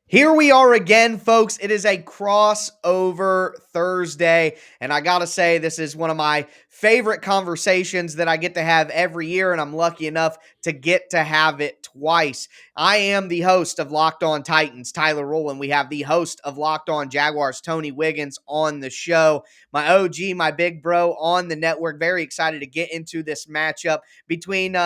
Here we are again, folks. It is a crossover Thursday, and I gotta say, this is one of my favorite conversations that I get to have every year, and I'm lucky enough to get to have it twice. I am the host of Locked On Titans, Tyler Rowland. We have the host of Locked On Jaguars, Tony Wiggins, on the show. My OG, my big bro on the network. Very excited to get into this matchup between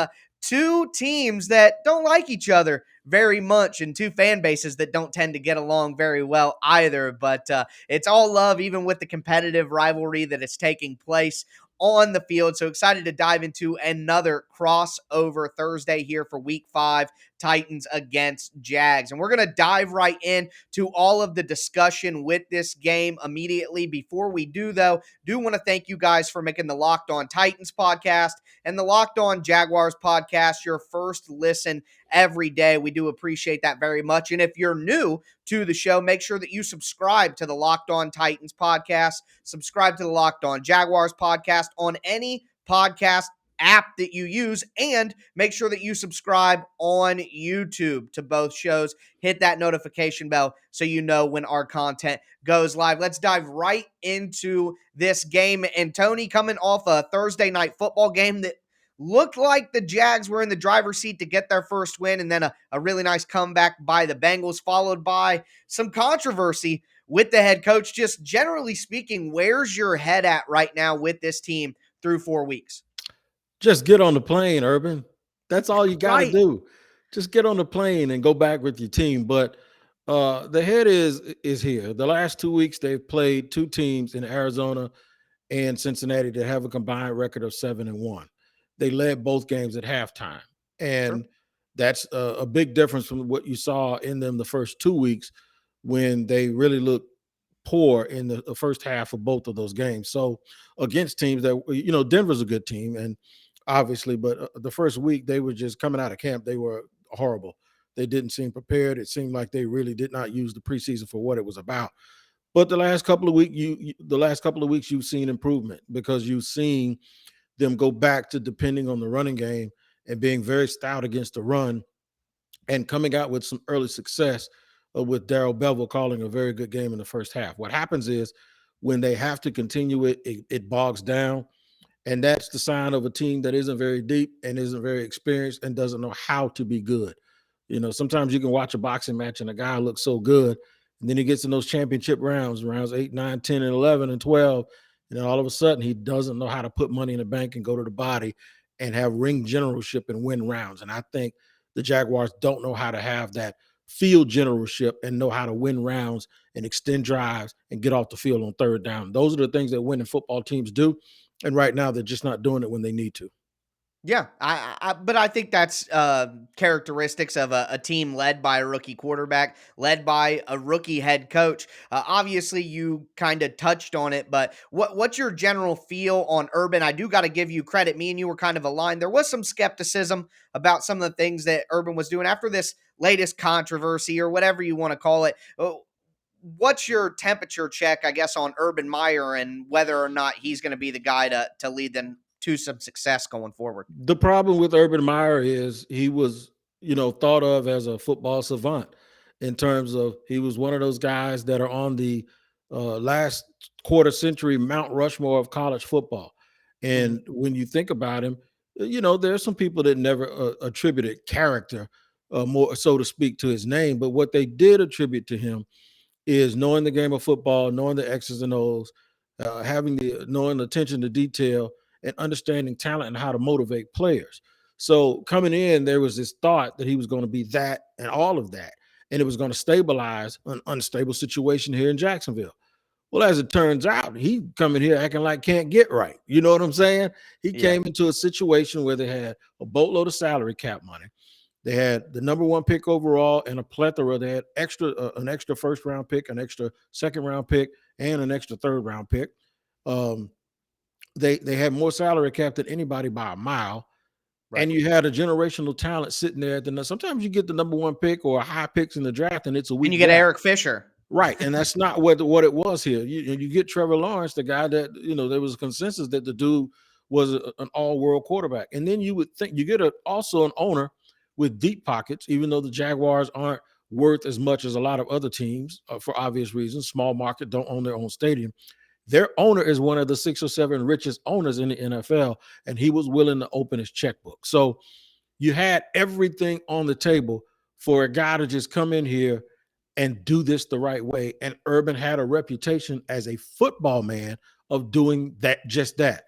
two teams that don't like each other very much, and two fan bases that don't tend to get along very well either. But it's all love, even with the competitive rivalry that is taking place on the field. So excited to dive into another crossover Thursday here for week 5, Titans against Jags. And we're going to dive right in to all of the discussion with this game immediately. Before we do, though, do want to thank you guys for making the Locked On Titans podcast and the Locked On Jaguars podcast your first listen every day. We do appreciate that very much. And if you're new to the show, make sure that you subscribe to the Locked On Titans podcast, subscribe to the Locked On Jaguars podcast on any podcast app that you use, and make sure that you subscribe on YouTube to both shows. Hit that notification bell so you know when our content goes live. Let's dive right into this game. And Tony, coming off a Thursday night football game that looked like the Jags were in the driver's seat to get their first win, and then a really nice comeback by the Bengals, followed by some controversy with the head coach. Just generally speaking, where's your head at right now with this team through 4 weeks? Just get on the plane, Urban. That's all you got to Right. do. Just get on the plane and go back with your team. But the head is here. The last 2 weeks they've played two teams in Arizona and Cincinnati that have a combined record of 7-1. They led both games at halftime, Sure. and that's a big difference from what you saw in them the first 2 weeks when they really looked poor in the first half of both of those games. So against teams that Denver's a good team, and obviously, but the first week they were just coming out of camp. They were horrible. They didn't seem prepared. It seemed like they really did not use the preseason for what it was about. But the last couple of weeks, you've seen improvement because you've seen them go back to depending on the running game and being very stout against the run and coming out with some early success with Darrell Bevel calling a very good game in the first half. What happens is when they have to continue it bogs down. And that's the sign of a team that isn't very deep and isn't very experienced and doesn't know how to be good. Sometimes you can watch a boxing match and a guy looks so good, and then he gets in those championship rounds 8, 9, 10, and 11, and 12, and then all of a sudden he doesn't know how to put money in the bank and go to the body and have ring generalship and win rounds. And I think the Jaguars don't know how to have that field generalship and know how to win rounds and extend drives and get off the field on third down. Those are the things that winning football teams do. And right now, they're just not doing it when they need to. Yeah, but I think that's characteristics of a team led by a rookie quarterback, led by a rookie head coach. Obviously, you kind of touched on it, but what's your general feel on Urban? I do got to give you credit. Me and you were kind of aligned. There was some skepticism about some of the things that Urban was doing after this latest controversy or whatever you want to call it. What's your temperature check, I guess, on Urban Meyer and whether or not he's going to be the guy to lead them to some success going forward? The problem with Urban Meyer is he was, thought of as a football savant in terms of he was one of those guys that are on the last quarter century Mount Rushmore of college football. Mm-hmm. And when you think about him, there's some people that never attributed character, more so to speak, to his name. But what they did attribute to him is knowing the game of football, knowing the X's and O's, knowing the attention to detail, and understanding talent and how to motivate players. So coming in, there was this thought that he was going to be that and all of that, and it was going to stabilize an unstable situation here in Jacksonville. Well, as it turns out, he coming here acting like can't get right. You know what I'm saying? He Yeah. came into a situation where they had a boatload of salary cap money. They had the number 1 pick overall and a plethora. They had an extra first round pick, an extra second round pick, and an extra third round pick. They had more salary cap than anybody by a mile. Right. And you had a generational talent sitting there. Sometimes you get the number 1 pick or high picks in the draft, and it's a weak And you get draft. Eric Fisher. Right. And that's not what it was here. You get Trevor Lawrence, the guy that, there was a consensus that the dude was an all-world quarterback. And then you would think you get also an owner with deep pockets, even though the Jaguars aren't worth as much as a lot of other teams for obvious reasons. Small market, don't own their own stadium. Their owner is one of the 6 or 7 richest owners in the NFL, and he was willing to open his checkbook. So you had everything on the table for a guy to just come in here and do this the right way. And Urban had a reputation as a football man of doing that, just that.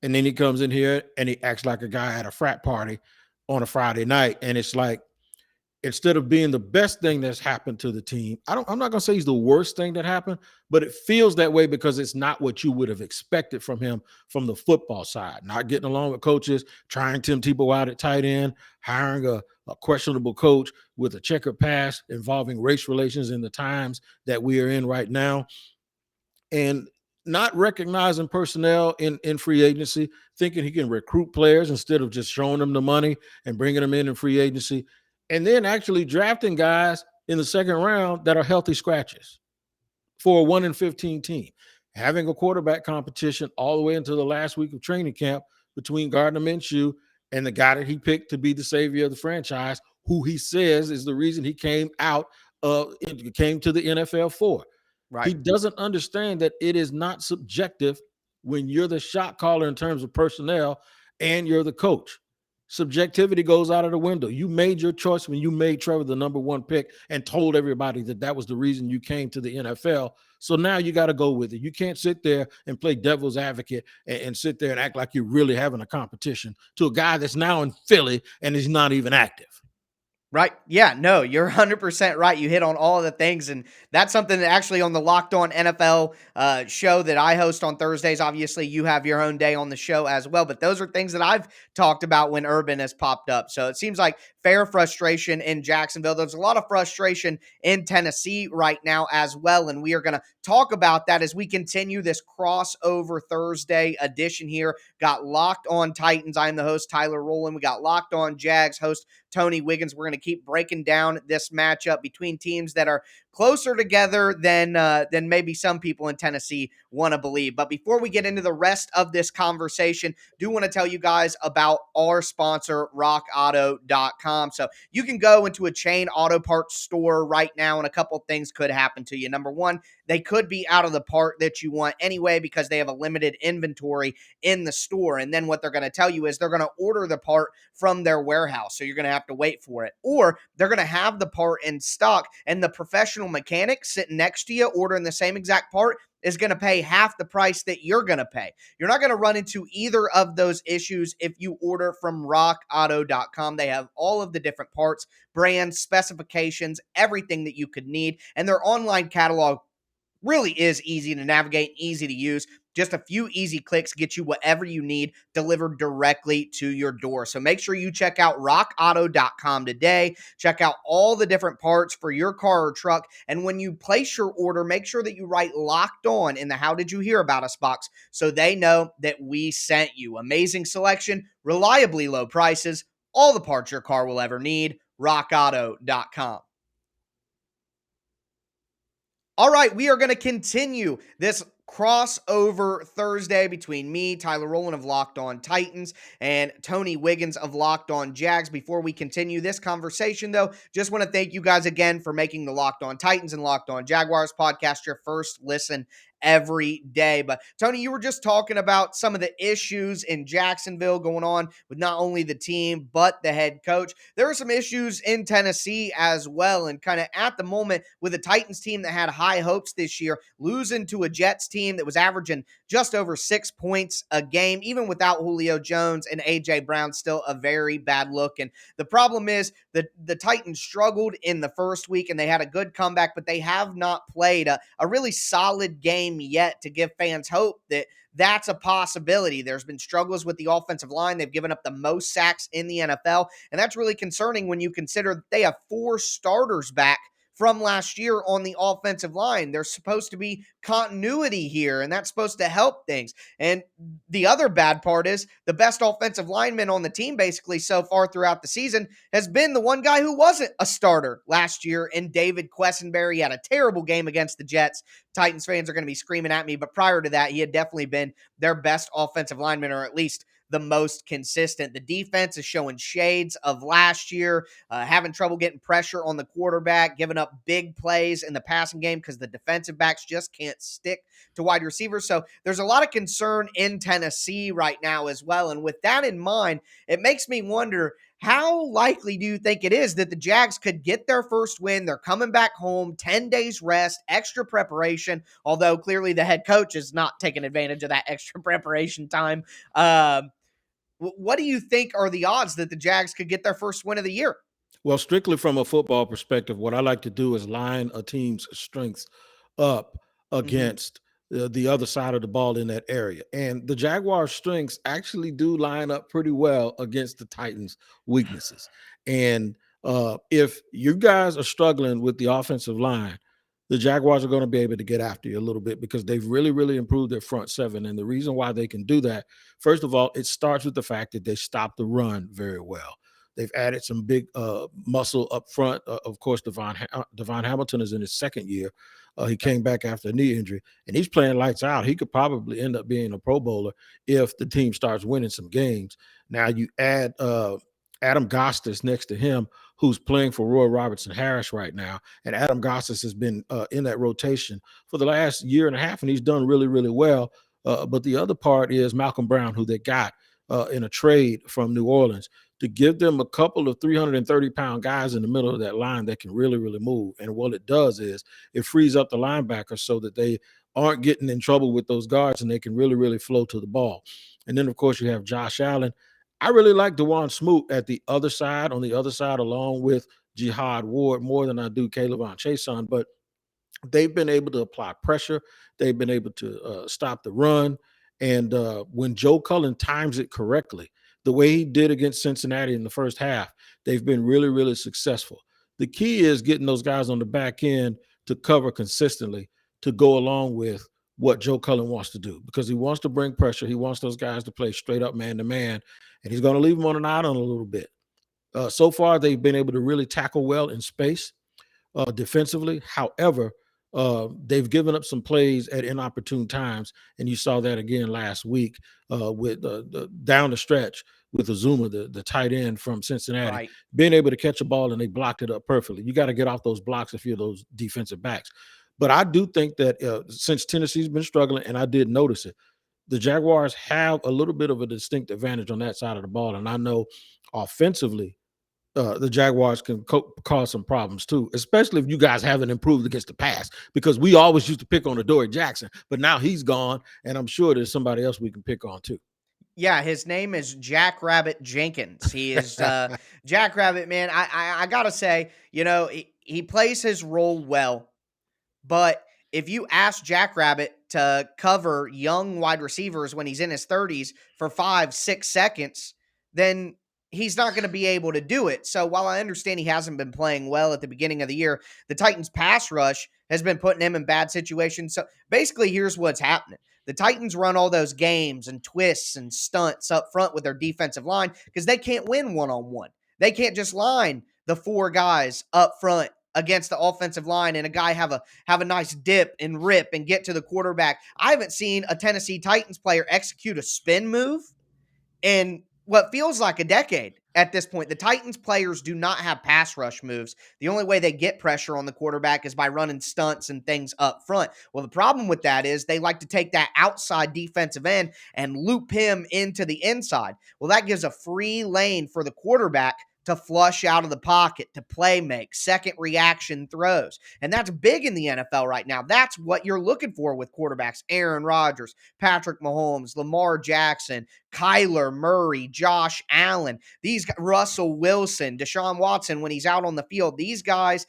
And then he comes in here and he acts like a guy at a frat party on a Friday night. And it's like, instead of being the best thing that's happened to the team, I'm not gonna say he's the worst thing that happened, but it feels that way because it's not what you would have expected from him from the football side. Not getting along with coaches, trying Tim Tebow out at tight end, hiring a questionable coach with a checkered past involving race relations in the times that we are in right now, and not recognizing personnel in free agency, thinking he can recruit players instead of just showing them the money and bringing them in free agency, and then actually drafting guys in the second round that are healthy scratches for a 1-15 team. Having a quarterback competition all the way into the last week of training camp between Gardner Minshew and the guy that he picked to be the savior of the franchise, who he says is the reason he came came to the NFL for. Right. He doesn't understand that it is not subjective when you're the shot caller in terms of personnel and you're the coach. Subjectivity goes out of the window. You made your choice when you made Trevor the number 1 pick and told everybody that that was the reason you came to the NFL. So now you got to go with it. You can't sit there and play devil's advocate and sit there and act like you're really having a competition to a guy that's now in Philly and is not even active. Right. Yeah, no, you're 100% right. You hit on all of the things. And that's something that actually on the Locked On NFL show that I host on Thursdays, obviously you have your own day on the show as well. But those are things that I've talked about when Urban has popped up. So it seems like fair frustration in Jacksonville. There's a lot of frustration in Tennessee right now as well. And we are going to talk about that as we continue this crossover Thursday edition here. Got Locked On Titans. I'm the host, Tyler Rowland. We got Locked On Jags host, Tony Wiggins. We're going to keep breaking down this matchup between teams that are closer together than maybe some people in Tennessee want to believe. But before we get into the rest of this conversation, do want to tell you guys about our sponsor, rockauto.com. So you can go into a chain auto parts store right now and a couple things could happen to you. Number one, they could be out of the part that you want anyway because they have a limited inventory in the store. And then what they're going to tell you is they're going to order the part from their warehouse. So you're going to have to wait for it. Or they're going to have the part in stock and the professional mechanic sitting next to you ordering the same exact part is going to pay half the price that you're going to pay. You're not going to run into either of those issues if you order from rockauto.com. They have all of the different parts, brands, specifications, everything that you could need. And their online catalog really is easy to navigate, easy to use. Just a few easy clicks get you whatever you need delivered directly to your door. So make sure you check out rockauto.com today. Check out all the different parts for your car or truck. And when you place your order, make sure that you write Locked On in the How Did You Hear About Us box so they know that we sent you. Amazing selection, reliably low prices, all the parts your car will ever need. rockauto.com. All right, we are going to continue this crossover Thursday between me, Tyler Rowland of Locked On Titans, and Tony Wiggins of Locked On Jags. Before we continue this conversation, though, just want to thank you guys again for making the Locked On Titans and Locked On Jaguars podcast your first listen every day. But Tony, you were just talking about some of the issues in Jacksonville going on with not only the team, but the head coach. There are some issues in Tennessee as well. And kind of at the moment with a Titans team that had high hopes this year, losing to a Jets team that was averaging just over 6 points a game, even without Julio Jones and A.J. Brown, still a very bad look. And the problem is that the Titans struggled in the first week and they had a good comeback, but they have not played a really solid game yet to give fans hope that that's a possibility. There's been struggles with the offensive line. They've given up the most sacks in the NFL, and that's really concerning when you consider that they have 4 starters back from last year on the offensive line. There's supposed to be continuity here, and that's supposed to help things. And the other bad part is the best offensive lineman on the team basically so far throughout the season has been the one guy who wasn't a starter last year in David Quessenberry. He had a terrible game against the Jets. Titans fans are going to be screaming at me, but prior to that, he had definitely been their best offensive lineman, or at least the most consistent. The defense is showing shades of last year, having trouble getting pressure on the quarterback, giving up big plays in the passing game because the defensive backs just can't stick to wide receivers. So there's a lot of concern in Tennessee right now as well. And with that in mind, it makes me wonder, how likely do you think it is that the Jags could get their first win? They're coming back home, 10 days rest, extra preparation, although clearly the head coach is not taking advantage of that extra preparation time. What do you think are the odds that the Jags could get their first win of the year? Well, strictly from a football perspective, what I like to do is line a team's strengths up Mm-hmm. against the other side of the ball in that area. And the Jaguars' strengths actually do line up pretty well against the Titans' weaknesses. And if you guys are struggling with the offensive line, the Jaguars are going to be able to get after you a little bit because they've really, really improved their front seven. And the reason why they can do that, first of all, it starts with the fact that they stop the run very well. They've added some big muscle up front. Of course, Devon Hamilton is in his second year. He Yep. came back after a knee injury, and he's playing lights out. He could probably end up being a Pro Bowler if the team starts winning some games. Now you add Adam Gostis next to him, who's playing for Roy Robertson Harris right now, and Adam Gostis has been in that rotation for the last year and a half, and he's done really, really well. But the other part is Malcolm Brown, who they got in a trade from New Orleans, to give them a couple of 330-pound guys in the middle of that line that can really, really move. And what it does is it frees up the linebackers so that they aren't getting in trouble with those guards and they can really, really flow to the ball. And then, of course, you have Josh Allen. I really like Dewan Smoot at the other side, on the other side, along with Jihad Ward, more than I do Caleb on Chason. But they've been able to apply pressure. They've been able to stop the run. And when Joe Cullen times it correctly, the way he did against Cincinnati in the first half, they've been really, really successful. The key is getting those guys on the back end to cover consistently to go along with what Joe Cullen wants to do, because he wants to bring pressure. He wants those guys to play straight up man to man, and he's going to leave them on an island a little bit. So far, they've been able to really tackle well in space defensively. However, they've given up some plays at inopportune times, and you saw that again last week with down the stretch with Azuma, the tight end from Cincinnati, Right. being able to catch a ball and they blocked it up perfectly. You got to get off those blocks if you're those defensive backs. But I do think that since Tennessee's been struggling, and I did notice it, the Jaguars have a little bit of a distinct advantage on that side of the ball. And I know offensively, the Jaguars can cause some problems too, especially if you guys haven't improved against the pass, because we always used to pick on Adoree Jackson, but now he's gone, and I'm sure there's somebody else we can pick on too. Yeah, his name is Jack Rabbit Jenkins. He is Jack Rabbit, man. I gotta say, he plays his role well. But if you ask Jackrabbit to cover young wide receivers when he's in his 30s for 5, 6 seconds, then he's not going to be able to do it. So while I understand he hasn't been playing well at the beginning of the year, the Titans' pass rush has been putting him in bad situations. So basically, here's what's happening. The Titans run all those games and twists and stunts up front with their defensive line because they can't win one-on-one. They can't just line the four guys up front against the offensive line and a guy have a nice dip and rip and get to the quarterback. I haven't seen a Tennessee Titans player execute a spin move in what feels like a decade at this point. The Titans players do not have pass rush moves. The only way they get pressure on the quarterback is by running stunts and things up front. Well, the problem with that is they like to take that outside defensive end and loop him into the inside. Well, that gives a free lane for the quarterback to flush out of the pocket, to play make, second reaction throws. And that's big in the NFL right now. That's what you're looking for with quarterbacks. Aaron Rodgers, Patrick Mahomes, Lamar Jackson, Kyler Murray, Josh Allen, Russell Wilson, Deshaun Watson when he's out on the field. These guys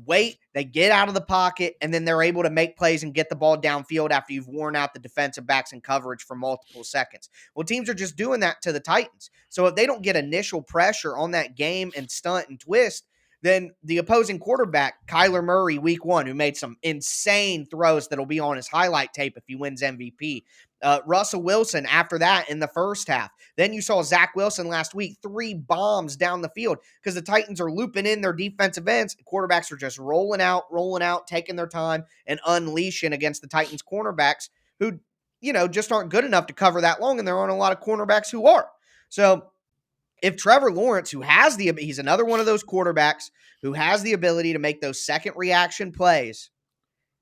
wait, they get out of the pocket, and then they're able to make plays and get the ball downfield after you've worn out the defensive backs in coverage for multiple seconds. Well, teams are just doing that to the Titans. So if they don't get initial pressure on that game and stunt and twist, then the opposing quarterback, Kyler Murray, week one, who made some insane throws that'll be on his highlight tape if he wins MVP. Russell Wilson after that in the first half. Then you saw Zach Wilson last week, 3 bombs down the field because the Titans are looping in their defensive ends. Quarterbacks are just rolling out, taking their time, and unleashing against the Titans cornerbacks who just aren't good enough to cover that long, and there aren't a lot of cornerbacks who are. So if Trevor Lawrence, he's another one of those quarterbacks who has the ability to make those second reaction plays,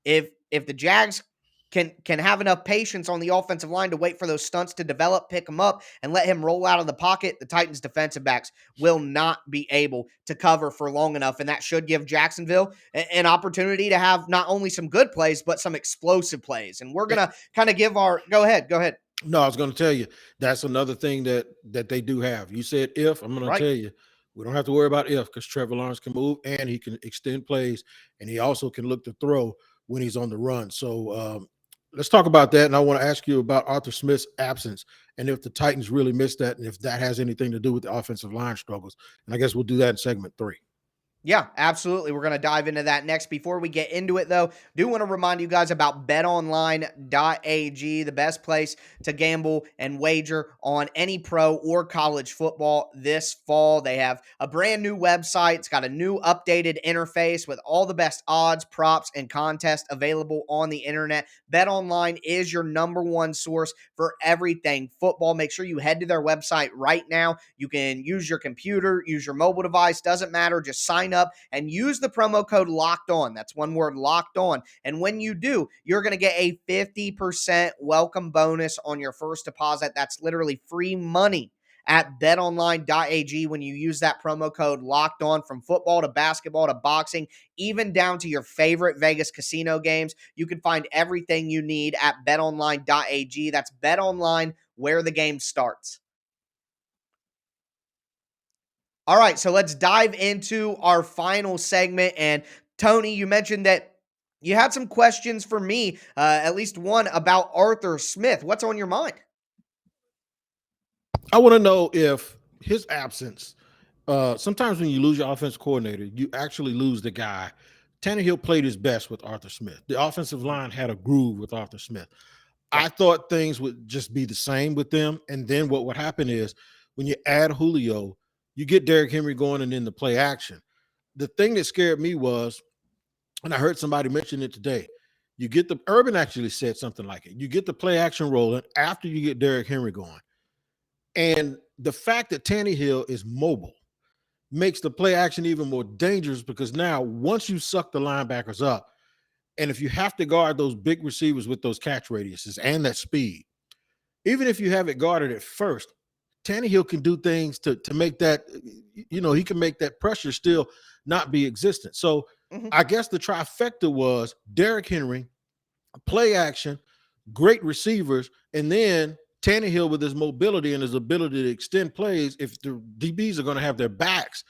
if the Jags can have enough patience on the offensive line to wait for those stunts to develop, pick him up, and let him roll out of the pocket, the Titans defensive backs will not be able to cover for long enough. And that should give Jacksonville an opportunity to have not only some good plays, but some explosive plays. And we're going to kind of give our – Go ahead. No, I was going to tell you that's another thing that they do have. You said if, I'm going to Right. tell you, we don't have to worry about if, because Trevor Lawrence can move and he can extend plays, and he also can look to throw when he's on the run. So let's talk about that. And I want to ask you about Arthur Smith's absence and if the Titans really missed that and if that has anything to do with the offensive line struggles. And I guess we'll do that in segment 3. Yeah, absolutely. We're going to dive into that next. Before we get into it, though, do want to remind you guys about betonline.ag, the best place to gamble and wager on any pro or college football this fall. They have a brand new website. It's got a new updated interface with all the best odds, props, and contests available on the internet. BetOnline is your number one source for everything football. Make sure you head to their website right now. You can use your computer, use your mobile device, doesn't matter. Just sign up and use the promo code locked on. That's one word, locked on. And when you do, you're going to get a 50% welcome bonus on your first deposit. That's literally free money at betonline.ag when you use that promo code locked on. From football to basketball to boxing, even down to your favorite Vegas casino games, you can find everything you need at betonline.ag. That's betonline, where the game starts. All right, so let's dive into our final segment. And Tony, you mentioned that you had some questions for me, at least one about Arthur Smith. What's on your mind? I want to know if his absence, sometimes when you lose your offense coordinator, you actually lose the guy. Tannehill played his best with Arthur Smith. The offensive line had a groove with Arthur Smith. Yeah. I thought things would just be the same with them. And then what would happen is when you add Julio, you get Derrick Henry going and then the play action. The thing that scared me was, and I heard somebody mention it today, you get the Urban actually said something like it. You get the play action rolling after you get Derrick Henry going. And the fact that Tannehill is mobile makes the play action even more dangerous because now once you suck the linebackers up, and if you have to guard those big receivers with those catch radiuses and that speed, even if you have it guarded at first, Tannehill can do things to make that, he can make that pressure still not be existent. So I guess the trifecta was Derrick Henry, play action, great receivers, and then Tannehill with his mobility and his ability to extend plays. If the DBs are going to have their backs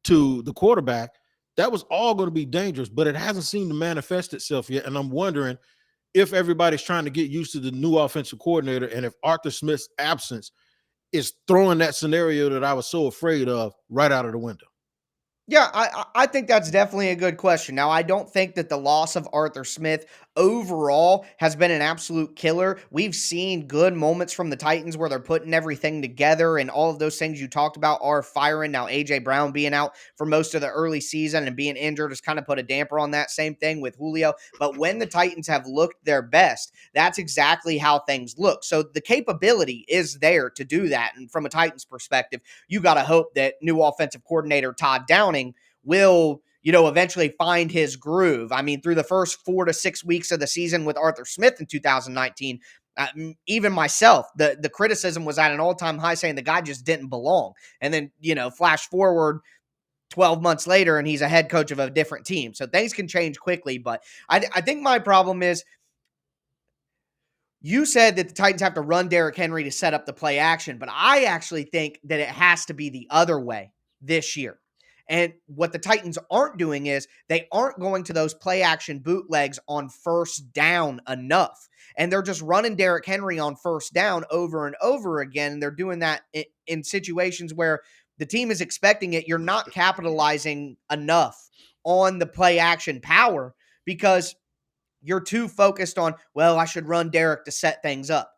to the quarterback, that was all going to be dangerous, but it hasn't seemed to manifest itself yet. And I'm wondering if everybody's trying to get used to the new offensive coordinator and if Arthur Smith's absence is throwing that scenario that I was so afraid of right out of the window. Yeah, I think that's definitely a good question. Now, I don't think that the loss of Arthur Smith overall has been an absolute killer. We've seen good moments from the Titans where they're putting everything together, and all of those things you talked about are firing. Now, A.J. Brown being out for most of the early season and being injured has kind of put a damper on that. Same thing with Julio. But when the Titans have looked their best, that's exactly how things look. So the capability is there to do that. And from a Titans perspective, you got to hope that new offensive coordinator Todd Downing will, eventually find his groove. I mean, through the first 4 to 6 weeks of the season with Arthur Smith in 2019, even myself, the criticism was at an all-time high, saying the guy just didn't belong. And then, flash forward 12 months later, and he's a head coach of a different team. So things can change quickly. But I think my problem is, you said that the Titans have to run Derrick Henry to set up the play action, but I actually think that it has to be the other way this year. And what the Titans aren't doing is they aren't going to those play action bootlegs on first down enough. And they're just running Derrick Henry on first down over and over again. And they're doing that in situations where the team is expecting it. You're not capitalizing enough on the play action power because you're too focused on, well, I should run Derrick to set things up.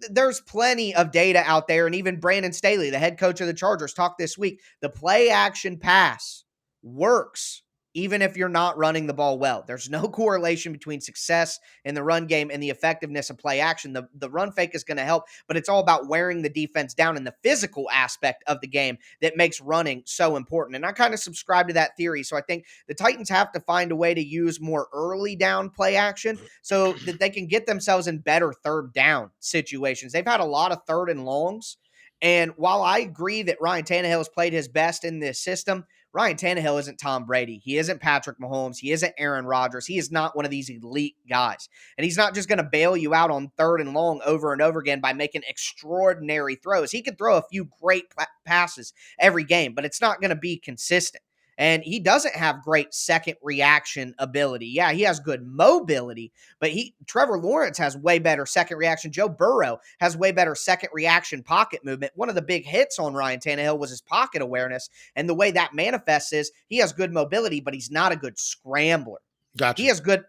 There's plenty of data out there, and even Brandon Staley, the head coach of the Chargers, talked this week. The play action pass works even if you're not running the ball well. There's no correlation between success in the run game and the effectiveness of play action. The run fake is going to help, but it's all about wearing the defense down and the physical aspect of the game that makes running so important. And I kind of subscribe to that theory. So I think the Titans have to find a way to use more early down play action so that they can get themselves in better third down situations. They've had a lot of third and longs. And while I agree that Ryan Tannehill has played his best in this system, Ryan Tannehill isn't Tom Brady. He isn't Patrick Mahomes. He isn't Aaron Rodgers. He is not one of these elite guys. And he's not just going to bail you out on third and long over and over again by making extraordinary throws. He could throw a few great passes every game, but it's not going to be consistent. And he doesn't have great second reaction ability. Yeah, he has good mobility, but Trevor Lawrence has way better second reaction. Joe Burrow has way better second reaction pocket movement. One of the big hits on Ryan Tannehill was his pocket awareness. And the way that manifests is he has good mobility, but he's not a good scrambler. Gotcha.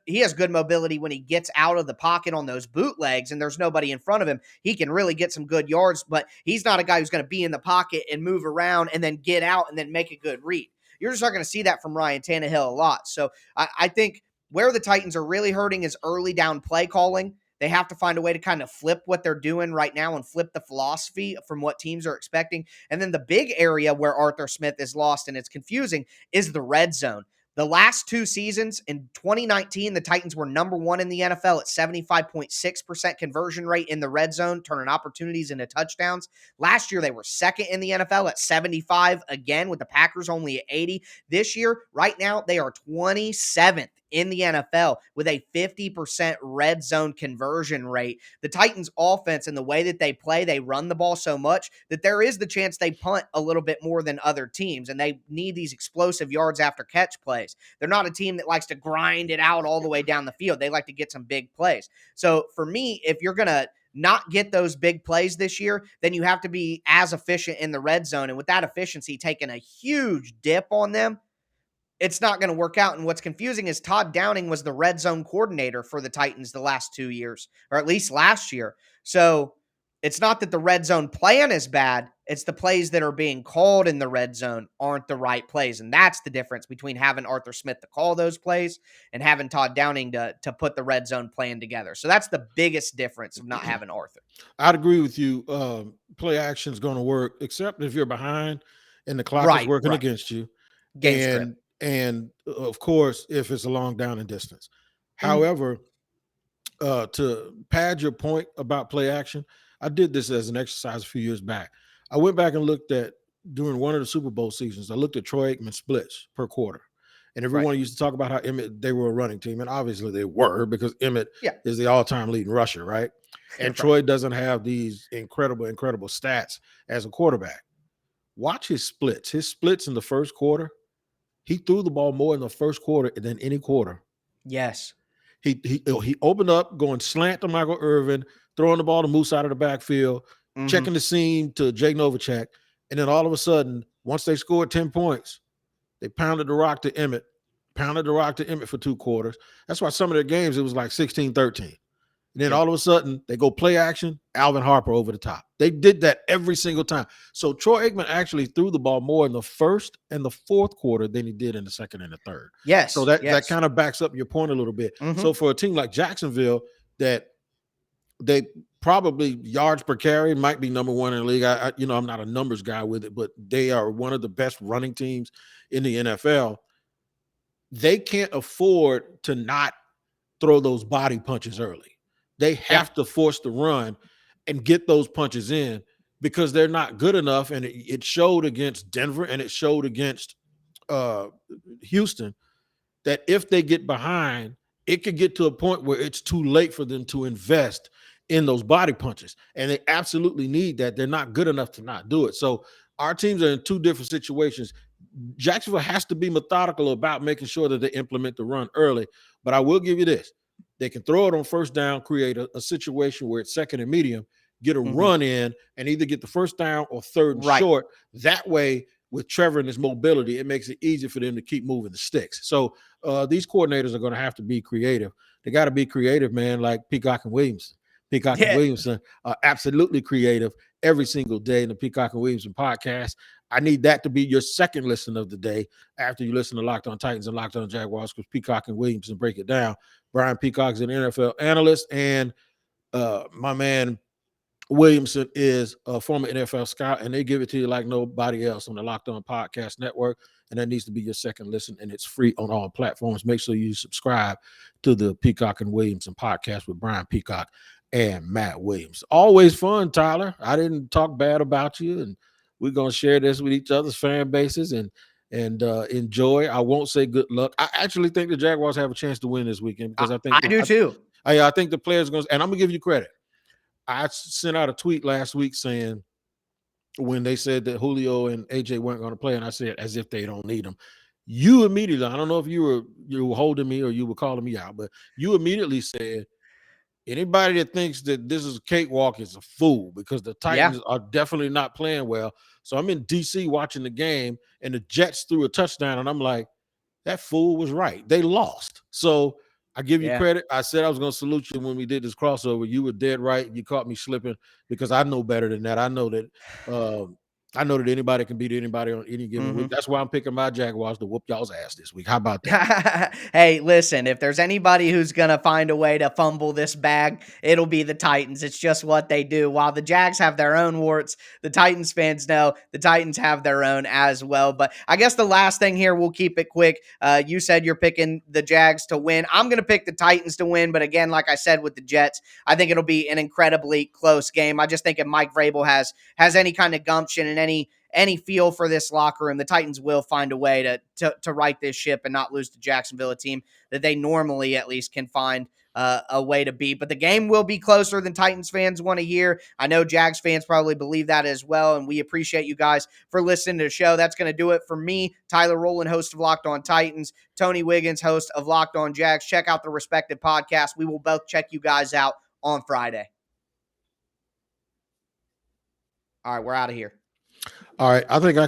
He has good mobility when he gets out of the pocket on those bootlegs and there's nobody in front of him. He can really get some good yards, but he's not a guy who's going to be in the pocket and move around and then get out and then make a good read. You're just not going to see that from Ryan Tannehill a lot. So I think where the Titans are really hurting is early down play calling. They have to find a way to kind of flip what they're doing right now and flip the philosophy from what teams are expecting. And then the big area where Arthur Smith is lost and it's confusing is the red zone. The last two seasons, in 2019, the Titans were number one in the NFL at 75.6% conversion rate in the red zone, turning opportunities into touchdowns. Last year, they were second in the NFL at 75 again, with the Packers only at 80. This year, right now, they are 27th in the NFL with a 50% red zone conversion rate. The Titans offense and the way that they play, they run the ball so much that there is the chance they punt a little bit more than other teams, and they need these explosive yards after catch plays. They're not a team that likes to grind it out all the way down the field. They like to get some big plays. So for me, if you're going to not get those big plays this year, then you have to be as efficient in the red zone. And with that efficiency taking a huge dip on them, it's not going to work out. And what's confusing is Todd Downing was the red zone coordinator for the Titans the last 2 years, or at least last year. So it's not that the red zone plan is bad. It's the plays that are being called in the red zone aren't the right plays. And that's the difference between having Arthur Smith to call those plays and having Todd Downing to put the red zone plan together. So that's the biggest difference of not having Arthur. I'd agree with you. Play action is going to work, except if you're behind and the clock is working against you. Game script. And of course, if it's a long down and distance. However, to pad your point about play action, I did this as an exercise a few years back. I went back and looked at, during one of the Super Bowl seasons, I looked at Troy Aikman splits per quarter. And everyone used to talk about how they were a running team. And obviously they were, because Emmett is the all-time leading rusher, right? And Troy doesn't have these incredible stats as a quarterback. Watch his splits. His splits in the first quarter, he threw the ball more in the first quarter than any quarter. Yes. He opened up going slant to Michael Irvin, throwing the ball to Moose out of the backfield, checking the seam to Jake Novacek. And then all of a sudden, once they scored 10 points, they pounded the rock to Emmett for 2 quarters. That's why some of their games, it was like 16-13. And then all of a sudden, they go play action, Alvin Harper over the top. They did that every single time. So Troy Aikman actually threw the ball more in the first and the fourth quarter than he did in the second and the third. Yes. So that kind of backs up your point a little bit. So for a team like Jacksonville, that they probably yards per carry might be number one in the league. I'm not a numbers guy with it, but they are one of the best running teams in the NFL. They can't afford to not throw those body punches early. They have to force the run and get those punches in, because they're not good enough. And it showed against Denver and it showed against Houston that if they get behind, it could get to a point where it's too late for them to invest in those body punches. And they absolutely need that. They're not good enough to not do it. So our teams are in two different situations. Jacksonville has to be methodical about making sure that they implement the run early. But I will give you this. They can throw it on first down, create a situation where it's second and medium, get a run in, and either get the first down or third and short. That way, with Trevor and his mobility, it makes it easy for them to keep moving the sticks. So these coordinators are going to have to be creative. They got to be creative, man, like Peacock and Williamson. Peacock and Yeah. Williamson are absolutely creative every single day in the Peacock and Williamson podcast. I need that to be your second listen of the day after you listen to Locked On Titans and Locked On Jaguars, because Peacock and Williamson break it down. Brian Peacock is an NFL analyst, and my man Williamson is a former NFL scout, and they give it to you like nobody else on the Locked On Podcast Network. And that needs to be your second listen, and it's free on all platforms. Make sure you subscribe to the Peacock and Williamson podcast with Brian Peacock and Matt Williams. Always fun, Tyler. I didn't talk bad about you, and we're gonna share this with each other's fan bases and enjoy. I won't say good luck. I actually think the Jaguars have a chance to win this weekend because I do too. I think the players are going to, and I'm gonna give you credit. I sent out a tweet last week saying, when they said that Julio and AJ weren't going to play, and I said, as if they don't need them. You immediately, I don't know if you were holding me or you were calling me out, but you immediately said, anybody that thinks that this is a cakewalk is a fool, because the Titans are definitely not playing well. So I'm in DC watching the game, and the Jets threw a touchdown, and I'm like, that fool was right. They lost. So I give you credit. I said I was going to salute you when we did this crossover. You were dead right. You caught me slipping, because I know better than that. I know that anybody can beat anybody on any given week. That's why I'm picking my Jaguars to whoop y'all's ass this week. How about that? Hey, listen, if there's anybody who's going to find a way to fumble this bag, it'll be the Titans. It's just what they do. While the Jags have their own warts, the Titans fans know the Titans have their own as well. But I guess the last thing here, we'll keep it quick. You said you're picking the Jags to win. I'm going to pick the Titans to win. But again, like I said with the Jets, I think it'll be an incredibly close game. I just think if Mike Vrabel has any kind of gumption and any feel for this locker room, the Titans will find a way to right this ship and not lose to Jacksonville, a team that they normally at least can find a way to beat. But the game will be closer than Titans fans want to hear. I know Jags fans probably believe that as well, and we appreciate you guys for listening to the show. That's going to do it for me, Tyler Rowland, host of Locked On Titans, Tony Wiggins, host of Locked On Jags. Check out the respective podcasts. We will both check you guys out on Friday. All right, we're out of here. All right, I think I can